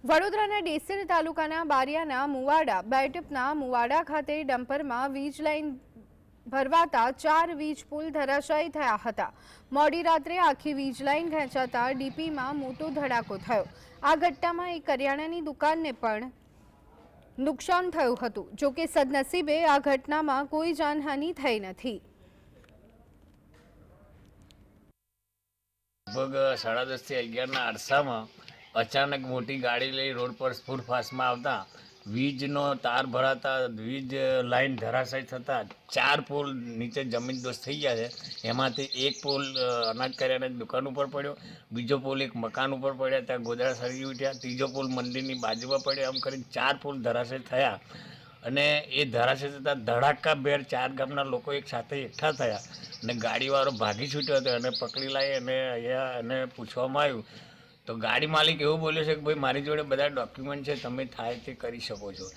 વડોદરાના ડેસર તાલુકાના બારિયાના મુવાડા બેટપના મુવાડા ખાતે ડમ્પરમાં વીજ લાઇન ભરવાતા 4 વીજ પુલ ધરાશાયી થયા હતા। મોડી રાત્રે આખી વીજ લાઇન ખેંચાતા ડીપીમાં મોટો ધડાકો થયો। આ ઘટનામાં એક કરિયાણાની દુકાનને પણ નુકસાન થયું હતું। જો કે સદનસીબે આ ઘટનામાં કોઈ જાનહાનિ થઈ નથી। લગભગ 10:30 થી 11ના અરસામાં અચાનક મોટી ગાડી લઈ રોડ પર ફૂડ ફાસ્ટમાં આવતા વીજનો તાર ભરાતા વીજ લાઈન ધરાશાયી થતાં 4 પોલ નીચે જમીનદોસ્ત થઈ ગયા છે। એમાંથી એક પોલ અનાજ કરિયાણાની દુકાન ઉપર પડ્યો, બીજો પોલ એક મકાન ઉપર પડ્યા, ત્યાં ગોદડા સળગી ઉઠ્યા, ત્રીજો પોલ મંદિરની બાજુમાં પડ્યો। આમ કરીને 4 પોલ ધરાશાયી થયા અને એ ધરાશાયી થતાં ધડાકાભેર 4 ગામના લોકો એક સાથે એકઠા થયા અને ગાડીવાળો ભાગી છૂટ્યો હતો અને પકડી લાવી અને અહીંયા એને પૂછવામાં આવ્યું તો ગાડી માલિક એવું બોલ્યો છે કે ભાઈ મારી જોડે બધા ડોક્યુમેન્ટ છે, તમે થાય તે કરી શકો છો।